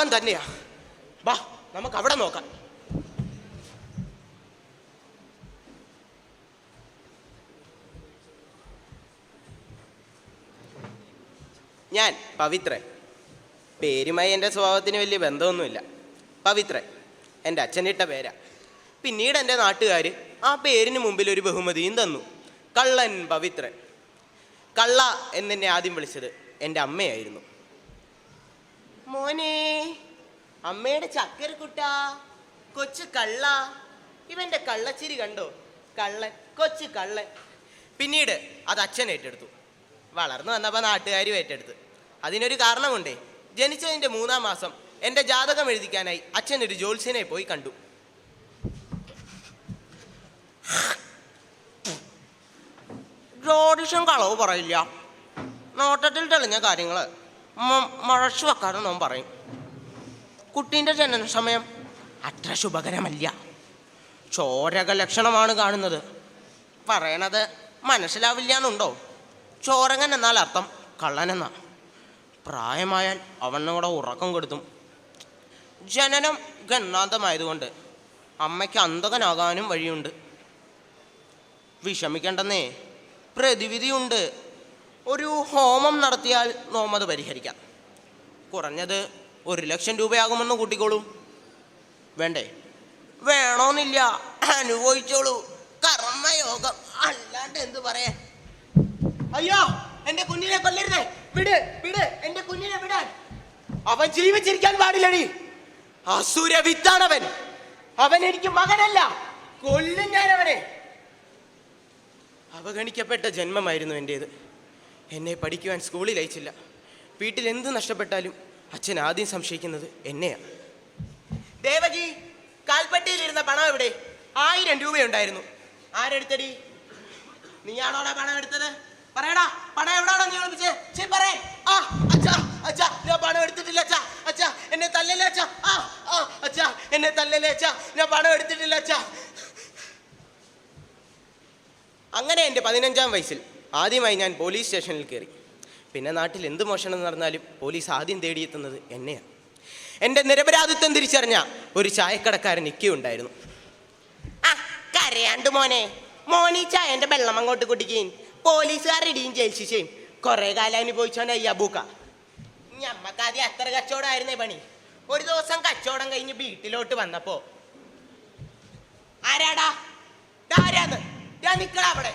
ആവാൻ തന്നെയാ. വാ, നമുക്ക് അവിടെ നോക്കാം. ഞാൻ പവിത്രൻ. പേരുമായി എൻ്റെ സ്വഭാവത്തിന് വലിയ ബന്ധമൊന്നുമില്ല. പവിത്രൻ എൻ്റെ അച്ഛനിട്ട പേരാ. പിന്നീട് എൻ്റെ നാട്ടുകാർ ആ പേരിന് മുമ്പിൽ ഒരു ബഹുമതിയും തന്നു, കള്ളൻ പവിത്രൻ. കള്ള എന്നെ ആദ്യം വിളിച്ചത് എൻ്റെ അമ്മയായിരുന്നു. മോനെ, അമ്മയുടെ ചക്കരക്കുട്ടാ, കൊച്ചു കള്ള. ഇവൻ്റെ കള്ളച്ചിരി കണ്ടോ? കള്ളൻ, കൊച്ചു കള്ളൻ. പിന്നീട് അത് അച്ഛൻ ഏറ്റെടുത്തു. വളർന്നു വന്നപ്പോൾ നാട്ടുകാരും ഏറ്റെടുത്ത്. അതിനൊരു കാരണമുണ്ടേ. ജനിച്ചതിൻ്റെ 3-ാം മാസം എൻ്റെ ജാതകം എഴുതിക്കാനായി അച്ഛനൊരു ജ്യോത്സ്യനെ പോയി കണ്ടു. ജ്യോതിഷം കളവ് പറയില്ല, നോട്ടത്തിൽ തെളിഞ്ഞ കാര്യങ്ങൾ മറച്ചു വെക്കാതെ നാം പറയും. കുട്ടീൻ്റെ ജനന സമയം അത്ര ശുഭകരമല്ല, ചോരക ലക്ഷണമാണ് കാണുന്നത്. പറയണത് മനസ്സിലാവില്ല എന്നുണ്ടോ? ചോരങ്ങൻ എന്നാൽ അർത്ഥം കള്ളനെന്നാ. പ്രായമായാൽ അവനോടെ ഉറക്കം കൊടുത്തും. ജനനം ഗന്നാന്തമായതുകൊണ്ട് അമ്മയ്ക്ക് അന്ധകനാകാനും വഴിയുണ്ട്. വിഷമിക്കേണ്ടെന്നേ, പ്രതിവിധിയുണ്ട്. ഒരു ഹോമം നടത്തിയാൽ നോമത് പരിഹരിക്കാം. കുറഞ്ഞത് 1,00,000 രൂപയാകുമെന്ന് കൂട്ടിക്കോളൂ. വേണ്ടേ? വേണോന്നില്ല, അനുഭവിച്ചോളൂ. കർമ്മയോഗം, അല്ലാണ്ട് എന്ത് പറയാൻ. അയ്യോ, എന്റെ കുഞ്ഞിനെ കൊല്ലരുതേ, വിട് വിട്, എന്റെ കുഞ്ഞിനെ വിടാൻ. അവൻ ജീവിച്ചിരിക്കാൻ പാടില്ലടി. അസുര വിത്താണവൻ. അവൻ എനിക്ക് മകനല്ല, കൊല്ലും ഞാൻ അവനെ. അവഗണിക്കപ്പെട്ട ജന്മമായിരുന്നു എൻ്റേത്. എന്നെ പഠിക്കുവാൻ സ്കൂളിൽ അയച്ചില്ല. വീട്ടിൽ എന്ത് നഷ്ടപ്പെട്ടാലും അച്ഛൻ ആദ്യം സംശയിക്കുന്നത് എന്നെയാ. ദേവകി, കാൽപ്പട്ടിയിലിരുന്ന പണം എവിടെ? 1000 രൂപയുണ്ടായിരുന്നു. ആരെടുത്തടി? നീയാണോടാ പണം എടുത്തത്? പറയടാ, പണം എവിടാണോ നീ വിളിപ്പിച്ചേ? പറയേ. അച്ഛാ, അച്ഛാ, ഞാൻ പണം എടുത്തിട്ടില്ല അച്ഛാ. അച്ഛാ, എന്നെ തല്ലല്ലേ അച്ഛാ. അച്ഛാ, എന്നെ തല്ലല്ലേ അച്ഛാ, ഞാൻ പണം എടുത്തിട്ടില്ല അച്ഛാ. അങ്ങനെ എൻ്റെ 15-ാം വയസ്സിൽ ആദ്യമായി ഞാൻ പോലീസ് സ്റ്റേഷനിൽ കയറി. പിന്നെ നാട്ടിൽ എന്ത് മോഷണം നടന്നാലും പോലീസ് ആദ്യം തേടിയെത്തുന്നത് എന്നെയാണ്. എൻ്റെ നിരപരാധിത്വം തിരിച്ചറിഞ്ഞ ഒരു ചായക്കടക്കാരൻ ഇക്കയുണ്ടായിരുന്നു. കരയാണ്ട് മോനെ, മോനീ ചായൻ്റെ വെള്ളം അങ്ങോട്ട് കുടിക്കുകയും പോലീസുകാർ ഇടിയും ജയിൽ ശിക്ഷയും കുറേ കാലം അനുഭവിച്ചോൻ അയ്യാബൂക്ക. ഞമ്മക്കാദ്യം അത്ര കച്ചവടമായിരുന്നേ പണി. ഒരു ദിവസം കച്ചവടം കഴിഞ്ഞ് വീട്ടിലോട്ട് വന്നപ്പോ, ആരാടാ? ആരാന്ന്? ഞാൻ നിക്കടാ അവിടെ.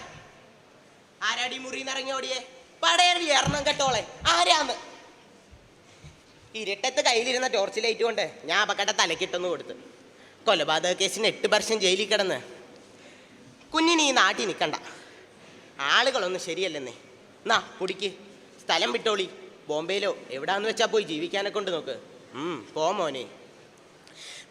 ആരാടി മുറിന്ന് ഇറങ്ങിയോടിയേ? പടയറി എറണം കെട്ടോളെ, ആരാന്ന്? ഇരുട്ടത്ത് കയ്യിലിരുന്ന ടോർച്ച് ലൈറ്റ് കൊണ്ട് ഞാൻ അപകട തലക്കിട്ടൊന്ന് കൊടുത്ത്. കൊലപാതക കേസിന് 8 വർഷം ജയിലിൽ കിടന്ന്. കുഞ്ഞിന് ഈ നാട്ടിൽ നിൽക്കണ്ട, ആളുകളൊന്നും ശരിയല്ലെന്നേ. എന്നാ കുടിക്ക്, സ്ഥലം വിട്ടോളി. ബോംബെയിലോ എവിടാന്ന് വെച്ചാൽ പോയി ജീവിക്കാനെ കൊണ്ട് നോക്ക്. പോ മോനെ.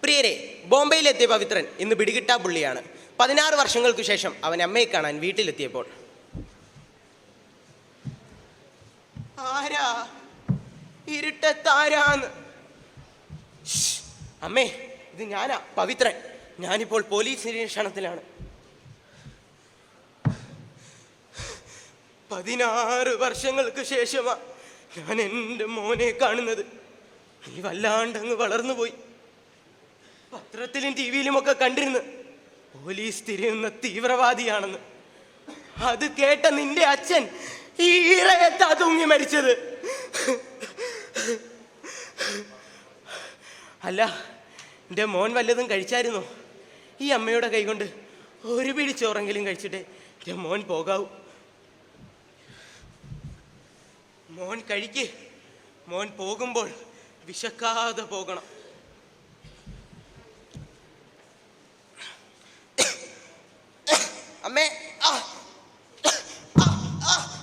പ്രിയരെ, ബോംബെയിലെത്തിയ പവിത്രൻ ഇന്ന് പിടികിട്ടാ പുള്ളിയാണ്. 16 വർഷങ്ങൾക്ക് ശേഷം അവൻ അമ്മയെ കാണാൻ വീട്ടിലെത്തിയപ്പോൾ, ആരാ ഇരുട്ടത്താരാന്ന്? അമ്മേ, ഇത് ഞാനാ, പവിത്രൻ. ഞാനിപ്പോൾ പോലീസ് നിരീക്ഷണത്തിലാണ്. 16 വർഷങ്ങൾക്ക് ശേഷമാ ഞാൻ എൻ്റെ മോനെ കാണുന്നത്. നീ വല്ലാണ്ടങ്ങ് വളർന്നു പോയി. പത്രത്തിലും TV-യിലുമൊക്കെ കണ്ടിരുന്നു പോലീസ് തിരയുന്ന തീവ്രവാദിയാണെന്ന്. അത് കേട്ട നിന്റെ അച്ഛൻ ഈറയത്താ തൂങ്ങി മരിച്ചത്. അല്ല, എൻ്റെ മോൻ വല്ലതും കഴിച്ചായിരുന്നോ? ഈ അമ്മയുടെ കൈകൊണ്ട് ഒരു പിടി ചോറെങ്കിലും കഴിച്ചിട്ടേ എൻ്റെ മോൻ പോകാവൂ. മോൻ കഴിക്ക്. മോൻ പോകുമ്പോൾ വിശക്കാതെ പോകണം. അമ്മേ,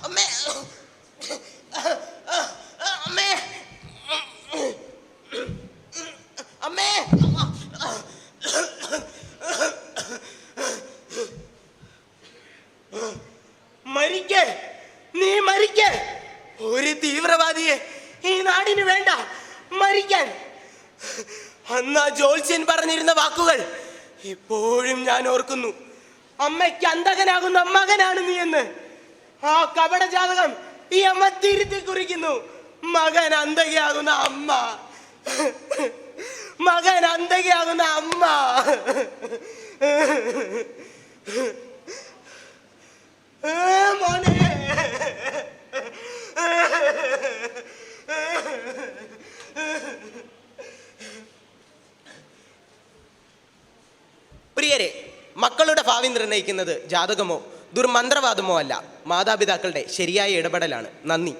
അമ്മേ, അമ്മേ, അമ്മേ. മരിക്കേ, നീ മരിക്കേ. ഒരു തീവ്രവാദിയെ ഈ നാടിന് വേണ്ട, മരിക്കാൻ. അന്ന് ആ ജ്യോത്സ്യൻ പറഞ്ഞിരുന്ന വാക്കുകൾ ഇപ്പോഴും ഞാൻ ഓർക്കുന്നു. അമ്മയ്ക്ക് അന്ധകനാകുന്ന മകനാണ് നീ എന്ന്. ആ കപട ജാതകം ഈ അമ്മ തിരുത്തി കുറിക്കുന്നു. മകൻ അന്ധകയാകുന്ന അമ്മ. മകൻ അന്തകയാകുന്ന അമ്മ. മോനെ പ്രിയരെ, മക്കളുടെ ഭാവി നിർണ്ണയിക്കുന്നത് ജാതകമോ ദുർമന്ത്രവാദമോ അല്ല, മാതാപിതാക്കളുടെ ശരിയായ ഇടപെടലാണ്. നന്ദി.